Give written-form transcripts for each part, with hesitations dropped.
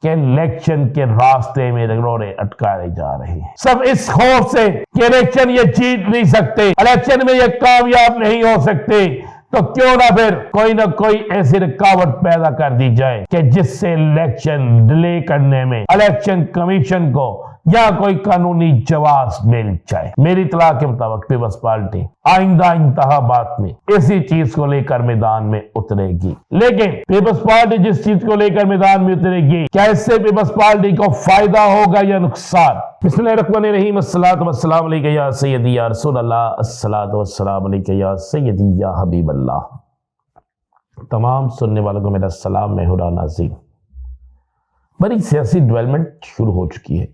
कि इलेक्शन के रास्ते में रगड़ोड़े अटकाए जा रहे हैं, सब इस खौफ से कि इलेक्शन ये जीत नहीं सकते, इलेक्शन में ये कामयाब नहीं हो सकते, तो क्यों ना फिर कोई ना कोई ऐसी रुकावट पैदा कर दी जाए कि जिससे इलेक्शन डिले करने में इलेक्शन कमीशन को या कोई कानूनी जवाब मिल जाए। मेरी इत्तला के मुताबिक पीपल्स पार्टी आइंदा इंतखाबात में इसी चीज को लेकर मैदान में उतरेगी। लेकिन पीपल्स पार्टी जिस चीज को लेकर मैदान में उतरेगी, क्या इससे पीपल्स पार्टी को फायदा होगा या नुकसान? बिस्मिल्लाहिर्रहमानिर्रहीम, अस्सलातु वस्सलामु अलैका या सय्यदी या रसूल अल्लाह, अस्सलातु वस्सलामु अलैका या सय्यदी या हबीब अल्लाह। तमाम सुनने वालों को मेरा सलाम, मैं हुरा नाज़ीम। बड़ी सियासी डेवलपमेंट शुरू हो चुकी है।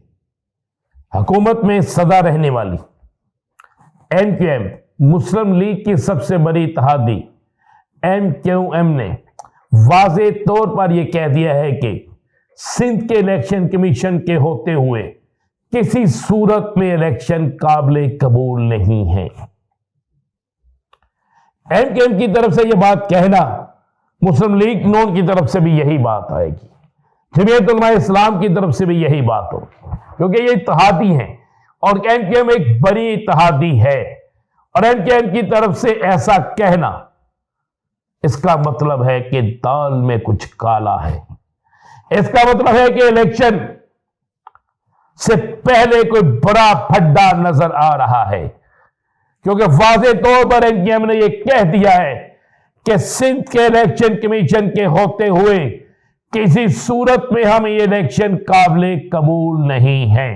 हुकूमत में सदा रहने वाली MQM मुस्लिम लीग की सबसे बड़ी इत्तेहादी MQM ने वाज़े तौर पर यह कह दिया है कि सिंध के इलेक्शन कमीशन के होते हुए किसी सूरत में इलेक्शन काबिल कबूल नहीं है। MQM की तरफ से यह बात कहना, मुस्लिम लीग नून की तरफ से भी यही बात आएगी, जमीयत उलमा इस्लाम की तरफ से भी यही बात हो, क्योंकि ये इत्तेहादी हैं और MQM एक बड़ी इत्तेहादी है। और MQM की तरफ से ऐसा कहना, इसका मतलब है कि दाल में कुछ काला है। इसका मतलब है कि इलेक्शन से पहले कोई बड़ा फड्डा नजर आ रहा है, क्योंकि वाज़े तौर पर MQM ने यह कह दिया है कि सिंध के इलेक्शन कमीशन के होते हुए किसी सूरत में हम ये इलेक्शन काबिल कबूल नहीं है।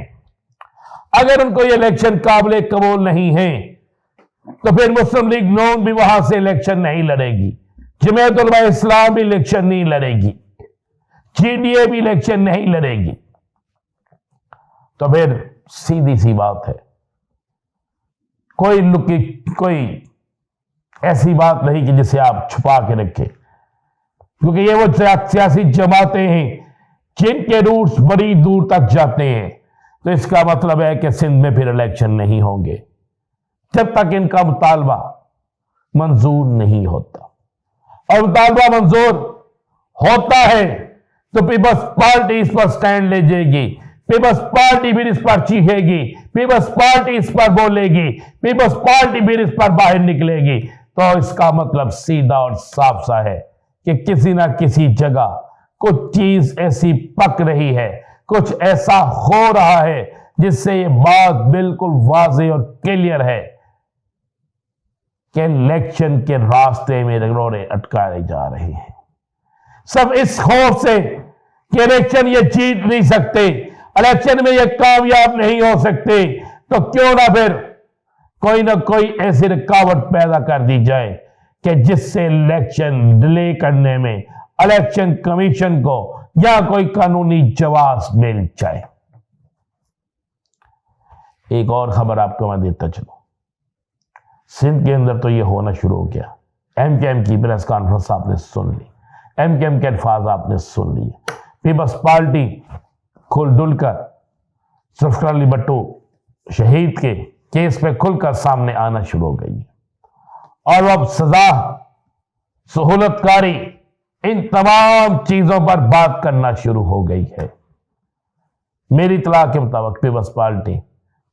अगर उनको ये इलेक्शन काबिल कबूल नहीं है तो फिर मुस्लिम लीग नून भी वहां से इलेक्शन नहीं लड़ेगी, जमीयत उलमा इस्लाम भी इलेक्शन नहीं लड़ेगी, GDA भी इलेक्शन नहीं लड़ेगी। तो फिर सीधी सी बात है, कोई ऐसी बात नहीं कि जिसे आप छुपा के रखें, क्योंकि ये वो सियासी जमातें हैं जिनके रूट्स बड़ी दूर तक जाते हैं। तो इसका मतलब है कि सिंध में फिर इलेक्शन नहीं होंगे जब तक इनका मुतालबा मंजूर नहीं होता। और मुतालबा मंजूर होता है तो पीपल्स पार्टी इस पर स्टैंड ले जाएगी, पीपल्स पार्टी फिर इस पर चीखेगी, पीपल्स पार्टी इस पर बोलेगी, पीपल्स पार्टी फिर इस पर बाहर निकलेगी। तो इसका मतलब सीधा और साफ सा है कि किसी ना किसी जगह कुछ चीज ऐसी पक रही है, कुछ ऐसा हो रहा है जिससे ये बात बिल्कुल वाज़े और क्लियर है कि इलेक्शन के रास्ते में रगड़ोड़े अटकाए जा रहे हैं, सब इस खौफ से कि इलेक्शन ये जीत नहीं सकते, इलेक्शन में ये कामयाब नहीं हो सकते, तो क्यों ना फिर कोई ना कोई ऐसी रुकावट पैदा कर दी जाए कि जिससे इलेक्शन डिले करने में इलेक्शन कमीशन को या कोई कानूनी जवाब मिल जाए। एक और खबर आपको मैं देता चलूं, सिंध के अंदर तो यह होना शुरू हो गया। MQM की प्रेस कॉन्फ्रेंस आपने सुन ली, MQM के अल्फाज आपने सुन लिए, पीपल्स पार्टी खुल कर जुल्फ़िकार अली भुट्टो शहीद के केस पे खुलकर सामने आना शुरू हो गई है और अब सजा, सहूलतकारी, इन तमाम चीजों पर बात करना शुरू हो गई है। मेरी इत्तला के मुताबिक पीपल्स पार्टी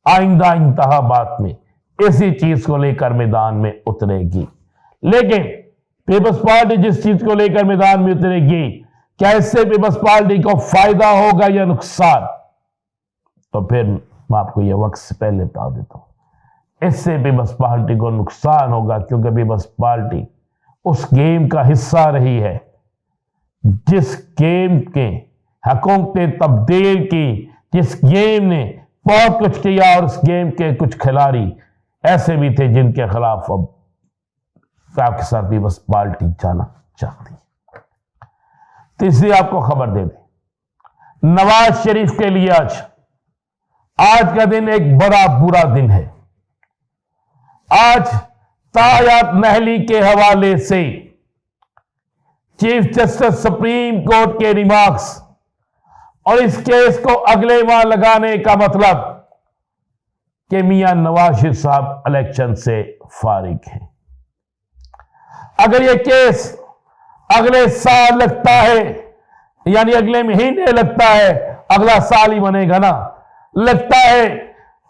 आइंदा इंतखाबात में इसी चीज को लेकर मैदान में उतरेगी। लेकिन पीपल्स पार्टी जिस चीज को लेकर मैदान में उतरेगी, क्या इससे पीपल्स पार्टी को फायदा होगा या नुकसान? तो फिर मैं आपको यह वक्त से पहले बता देता हूं, इससे पीपल्स पार्टी को नुकसान होगा, क्योंकि पीपल्स पार्टी उस गेम का हिस्सा रही है जिस गेम के हुकूमतें तब्दील की, जिस गेम ने बहुत कुछ किया और उस गेम के कुछ खिलाड़ी ऐसे भी थे जिनके खिलाफ अब आपके साथ पीपल्स पार्टी जाना चाहती है। तीसरी आपको खबर दे दें, नवाज शरीफ के लिए आज का दिन एक बड़ा बुरा दिन है। आज तायात महली के हवाले से चीफ जस्टिस सुप्रीम कोर्ट के रिमार्क्स और इस केस को अगले माह लगाने का मतलब कि मियां नवाज शरीफ साहब इलेक्शन से फारिग हैं। अगर यह केस अगले साल लगता है यानी अगले महीने लगता है, अगला साल ही बनेगा ना, लगता है,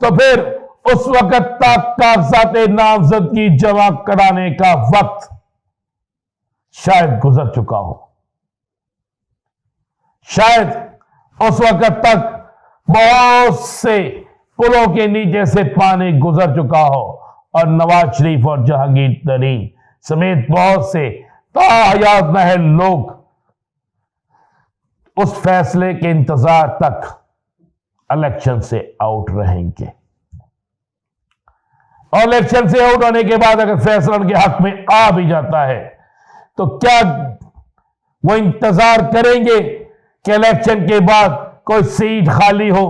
तो फिर उस वक्त तक कागजात नामजदगी जमा कराने का वक्त शायद गुजर चुका हो। शायद उस वक्त तक बहुत से पुलों के नीचे से पानी गुजर चुका हो और नवाज शरीफ और जहांगीर तरीन समेत बहुत से ताहयात महल लोग उस फैसले के इंतजार तक इलेक्शन से आउट रहेंगे। और इलेक्शन से आउट होने के बाद अगर फैसला उनके हक में आ भी जाता है तो क्या वो इंतजार करेंगे कि इलेक्शन के बाद कोई सीट खाली हो?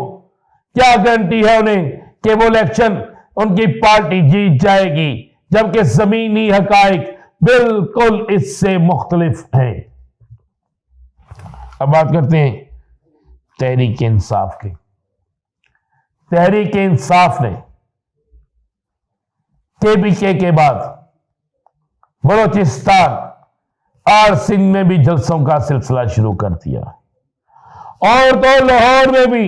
क्या गारंटी है उन्हें कि वो इलेक्शन उनकी पार्टी जीत जाएगी, जबकि जमीनी हकाइक बिल्कुल इससे मुख्तलिफ हैं। अब बात करते हैं तहरीक इंसाफ की। तहरीक इंसाफ ने केपीके के बाद बलोचिस्तान और सिंध में भी जलसों का सिलसिला शुरू कर दिया, और तो लाहौर में भी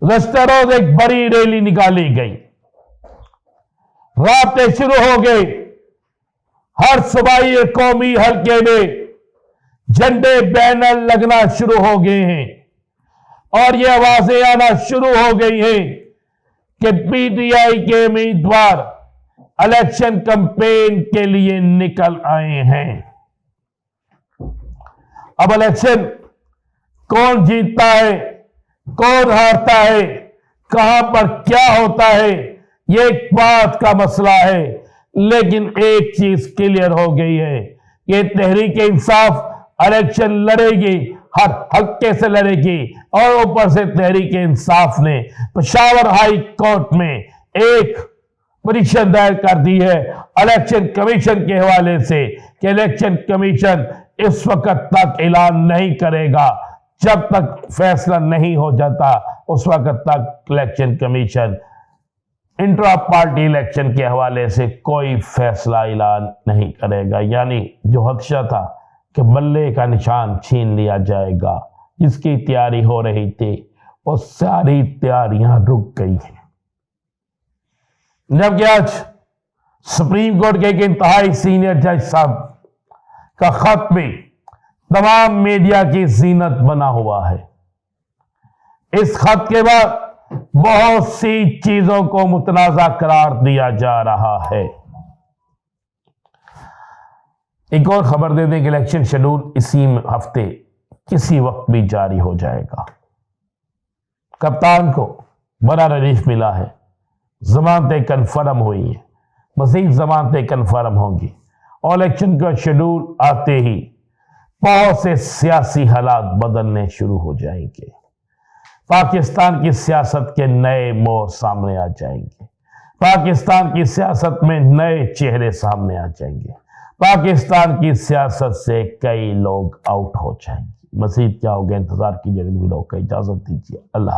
गश्त रोज एक बड़ी रैली निकाली गई। राब्ते शुरू हो गए, हर सूबाई कौमी हल्के में झंडे बैनर लगना शुरू हो गए हैं और ये आवाजें आना शुरू हो गई हैं कि पीटीआई के उम्मीदवार इलेक्शन कैंपेन के लिए निकल आए हैं। अब इलेक्शन कौन जीतता है, कौन हारता है, कहां पर क्या होता है, ये एक बात का मसला है, लेकिन एक चीज क्लियर हो गई है कि तहरीक इंसाफ इलेक्शन लड़ेगी, हर हल्के से लड़ेगी। और ऊपर से तहरीक इंसाफ ने पेशावर हाई कोर्ट में एक पिटीशन दायर कर दी है इलेक्शन कमीशन के हवाले से कि इलेक्शन कमीशन इस वक्त तक ऐलान नहीं करेगा, जब तक फैसला नहीं हो जाता उस वक्त तक election commission intra party election के हवाले से कोई फैसला ऐलान नहीं करेगा। यानी जो खदशा था कि बल्ले का निशान छीन लिया जाएगा, जिसकी तैयारी हो रही थी, वो सारी तैयारियां रुक गई हैं। जबकि आज सुप्रीम कोर्ट के एक इंतहाई सीनियर जज साहब का खत भी तमाम मीडिया की जीनत बना हुआ है। इस खत के बाद बहुत सी चीजों को मुतनाजा करार दिया जा रहा है। एक और खबर दे दें कि इलेक्शन शेड्यूल इसी हफ्ते किसी वक्त भी जारी हो जाएगा। कप्तान को बड़ा रिलीफ मिला है, जमानतें कन्फर्म हुई हैं, मजीद जमानतें कन्फर्म होंगी और इलेक्शन का शेड्यूल आते ही बहुत से सियासी हालात बदलने शुरू हो जाएंगे। पाकिस्तान की सियासत के नए मोड़ सामने आ जाएंगे, पाकिस्तान की सियासत में नए चेहरे सामने आ जाएंगे, पाकिस्तान की सियासत से कई लोग आउट हो जाएंगे। मजीद क्या होगा इंतजार कीजिए। वीडियो को इजाजत दीजिए। अल्लाह।